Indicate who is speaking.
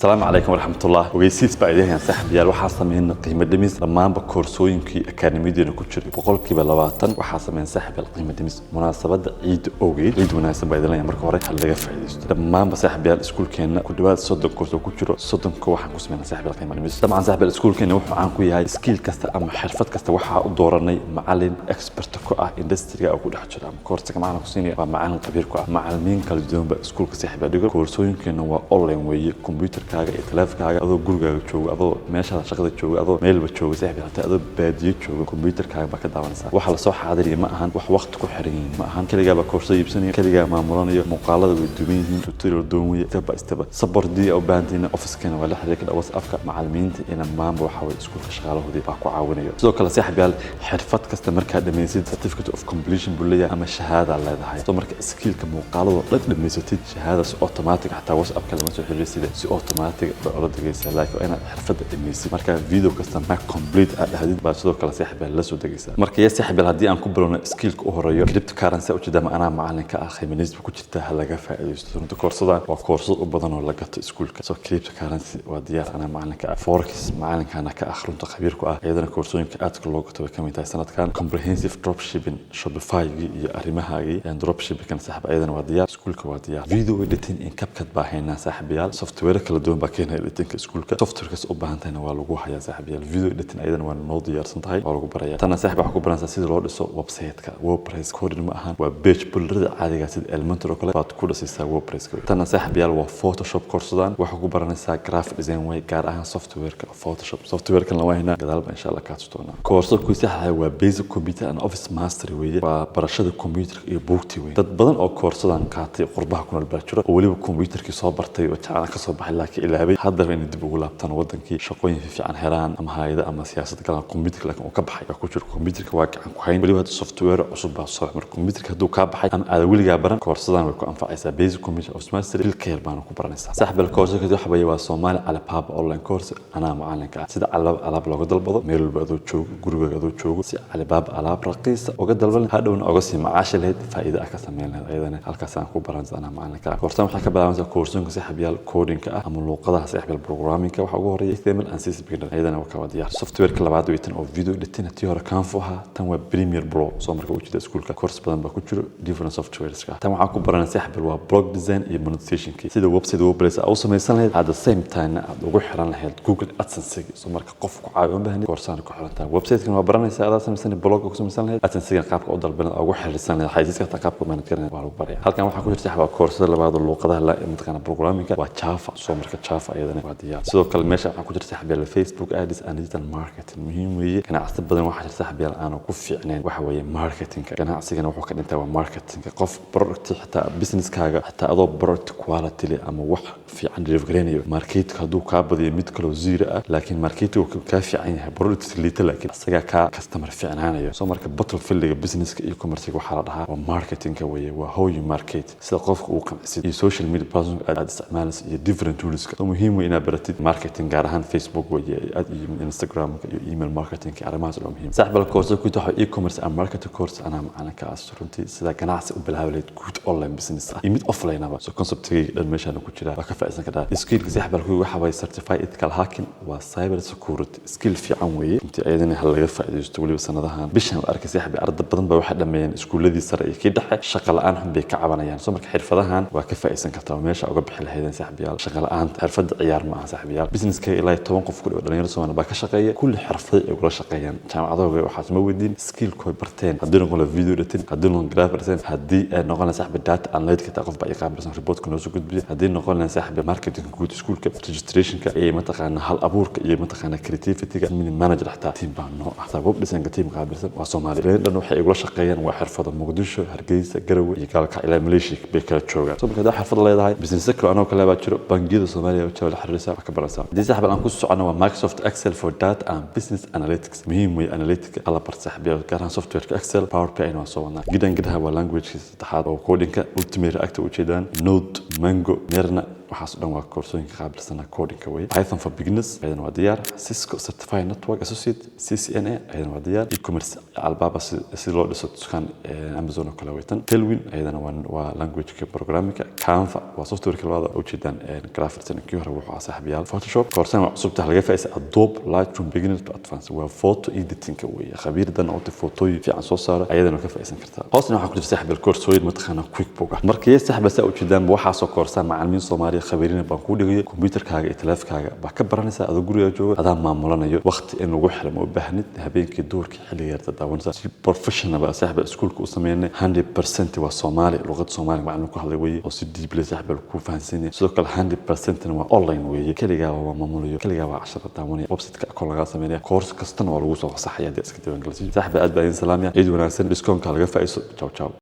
Speaker 1: السلام عليكم ورحمة الله وجيسيس بعدين سحب يا وحاسة من قيمة دميس لما بكورسوين كي أكاديمية نكتشر بقول كي بلواتن وحاسة من سحب القيمة دميس مناسبة عيد أوجيد عيد مناسبة إذا لين مركب وري حلقة فايدة لما بسحب يا السكول كنا كنت بعد صدق كورس وكتشر صدق كوا حنقص من سحب القيمة دميس طبعا سحب السكول كنا وح عنكو هاي سكيل كسته أما حرفة كسته وح دورني معلم إكسبرت كوا إندستري أو كل حاجة أما كورس كمان كوسيني معلم كبير كوا معلمين كل يوم بسكول كسحب هذا كورسوين كنا وأونلاين ويا كمبيوتر كاجا إتلاف adoo gurigaaga joogo adoo meesha shaqada joogo adoo meelba joogo saaxiib hataa adoo baadiyo joogo computerkaaga ba ka daawanaysaa waxa la soo xaadiriyo ma ahan wax waqti ku xiran yihiin ma ahan kaliya ba koorso iibsanayo kaliya maamulanayo muuqaalada way duwan yihiin tutorial doonway step step support oo baandina office-kana wala xiriirka WhatsApp-ka macallimiinta in maamul waxa way iskuulka shaqaalahoodii baa ku caawinayo sidoo kale saaxiib yaal xirfad kasta markaa dhameysatid certificate of completion buliya ama shahaada leedahay soo marka skill-ka muuqaalada la dhameysatid shahaadaas automatic hataa WhatsApp-ka lama soo xiriirsid si automatic laakiin أنا حرفت إميسي مركا فيديو كاستم ما كومبليت هذه بعد شو كلا سحب لا سو دقيسة مركا يسحب هذه أن كبرنا سكيل كأهرية كريبتو كارنسي وكذا ما أنا معلن كأخي من نسبة كتير هلا جفا يستون تكورس ده وكورس وبدن ولا جت سكول كسو كريبتو كارنسي وديار أنا معلن كفوركس معلن كأنا كأخرون تخبير كأ أيضا كورسين كأتكل لغة وكمية سنة كان comprehensive dropshipping shopify يأرمها يعني dropshipping كان سحب أيضا وديار سكول كوديار فيديو إديتين إن كبكت باهينا سحب يال سوفت وير كلا دون باكين إديتين كسكولك software كاس وباهنتين waa lagu hayaa saaxiibayaal video editing aydan waa noo diyaarsan tahay waa lagu baraya tan saaxiib waxa ku baranaysaa sida loo dhiso website-ka WordPress coding ma ahan waa page builder caadiga sida Elementor oo kale baad ku dhisaysaa WordPress-ka tan saaxiibayaal waa Photoshop course-dan waxa ku baranaysaa graphic design way gaar ahaan software-ka Photoshop software-kan la wayna gadaal ba insha Allah ka tustoona course ku saxay waa basic computer and office mastery weeye waa barashada computer iyo buugti weeye dad badan oo course-dan qaatay qurbaha kuna bachelor oo waliba computer-kii soo bartay oo jacayl ka soo baxay laakiin ilaabay hadda in dib ugu laabtaan wadankii shaqooyin fiican helaan ama hay'ada ama siyaasadda kala computer laakiin uu ka baxay ku jiro computerka waa gacan ku hayn waliba software cusub baa soo mar computerka haduu ka baxay ama aad waliga baran course-dan way ku anfacaysaa basic computer of mastery ilka yar baan ku baranaysaa saaxiib course-ka waxa weeye waa Soomaali Alibaba online course ana macallinka sida alaab looga dalbado meel walba adoo joogo gurigaaga adoo joogo si Alibaba alaab raqiis uga dalban hadhowna uga sii macaash leed faa'iido ah ka sameeyay ayadana halkaas aan ku baranaysaa ana macallinka course-dan waxa ka bilaabanaysaa course-ka saaxiib yaal coding-ka ama luqadaha saaxiib programming-ka waxa ugu horeeya HTML and CSS beginner ayadana waa ka wadiyaa software-ka labaad weeytan oo video editing tii hore Canva tan waa Premiere Pro soo marka uu jida iskuulka course badan baa ku jiro different softwares-ka tan waxa ku baranaysaa saaxiib waa blog design iyo monetization-ki sida website WordPress oo samaysan lahayd at the same time aad ugu xiran lahayd Google AdSense soo marka qof ku caawiyo baahan course-aan ku xiran tahay website-kan waa baranaysaa aad samaysan blog ku samaysan lahayd AdSense-ga qaabka u dalbanaad ugu xiriirsan lahayd xayisiiska qaabka manage garanay waa lagu barayaa halkan waxa ku jirta saaxiib course labaad oo luqadaha la imtixaan programming-ka waa Java soo marka Java ayadana waa diyaar sidoo kale meesha waxa ku jirta saaxiib Facebook ads and digital marketing muhiim weeye ganacsi badan waxa jirta saaxiib aan ku fiicneen waxa weeye marketing-ka ganacsigana wuxuu ka dhintaa waa marketing qof product xitaa business-kaaga xitaa adoo product quality ama wax fiican deliver garanayo market haduu ka badiyo mid kale zero ah laakiin market-ku ka fiican yahay product liita laakiin asaga ka customer fiicnaanayo soo marka battlefield-ga business-ka iyo commerce-ka waxa la dhahaa waa marketing-ka weeye waa how you market sida qofka uu qanacsiyo iyo social media presence aad isticmaalayso iyo different tools-ka muhiim weeye inaad baratid marketing gaar ahaan Facebook weeye aad iyo Instagram iyo email marketing arrimahaas oo muhiim saaxiib course ku tahay e-commerce and marketing course ana macna ka asturuntii sida ganacsi u bilaawleed good online business ah iyo mid offline ah so concept-kii dhan meesha ku jira waa ka faa'iideysan karaa skill-ka saaxiib ku waxa way certified ethical hacking waa cyber security skill fiican weeye intii ayadana hal laga faa'iideysto waliba sanadahan bishan arkay saaxiib arday badan baa waxa dhameeyeen iskuuladii sare ee ka dhaxay shaqo la'aan xun bay ka cabanayaan soo marka xirfadahan waa ka faa'iideysan kartaa meesha uga bixi lahaydeen saaxiib yaal shaqo la'aan xirfad ciyaar ma aha saaxiib yaal business-ka ilaa 10 qof ku dhalinyaro Soomaali baa ka shaqeeya kulli xirfad ay uga shaqeeyaan jaamacadaha waxa ma weydiin skill koy barteen haddii noqon video editing haddii noqon graphic design haddii noqon saaxiib data analytics qof baa yaqaan report kana soo gudbiya haddii noqon saaxiib marketing guud iskuulka registration-ka iyo mataqaana hal abuurka iyo mataqaana creativity-ga min manager xataa team baa noo ah web design-ka team qaabilsan waa Soomaali dhan waxay uga shaqeeyaan waa xirfado Muqdisho Hargeysa Garowe iyo galka ilaa Malaysia bay kala joogaan soo marka xirfad leedahay business-ka anoo kale baa jiro bangiyada Soomaaliya oo jawal xiriirsa ka baranaysaa hadii saaxiib aan ku socono waa Microsoft Excel for data and business analytics muhiim weeye analytics ala bar saaxiib gaar ahaan software-ka Excel PowerPoint inoo soo wadnaa gidan gidaha waa language-ka saddexaad oo coding-ka Ultimate React u jeedaan Node Mango Merna waxaas dhan waa koorsooyinka qaabilsana coding way Python for beginners ayadana waa diyaar Cisco certified network associate CCNA ayadana waa diyaar e-commerce Alibaba si loo dhiso dukaan Amazon oo kala weytan Tailwind ayadana waa language programming Canva waa software kala wada ujeedaan graphic design kii hore wuxuu saaxiibayaal Photoshop koorsana waa cusub laga faa'iiday Adobe Lightroom beginner to advanced waa photo editing way khabiirdan oo fotooyin fiican soo saara ayadana ka faa'iideysan kartaa hoosna waxa ku jira saaxiib koorsooyin mataqaana quickbook markii saaxiib saa ujeedaan waxa soo koorsan macallimiin Soomaaliya khabiiriin baan ku dhigay computerkaaga iyo telefonkaaga ba ka baranaysa adoo guriga jooga adaa maamulanayo waqti in lagu xirmo u baahnid habeenkii doorkii xilliga yarda daawanaysa si professional ba saaxiib iskuulka u sameeyay 100% waa Soomaali luqad Soomaali macallin ku hadlay way oo si deep leh saaxiib ku fahansanay sidoo kale 100% waa online way kaliya waa maamulayo kaliya waa 10 daawanay website-ka kor laga sameeyay course kastana waa lagu soo fasaxay iska diiwaan galisay saaxiib aad baa in salaamiya ciid wanaagsan discount ka laga faa'iido ciao ciao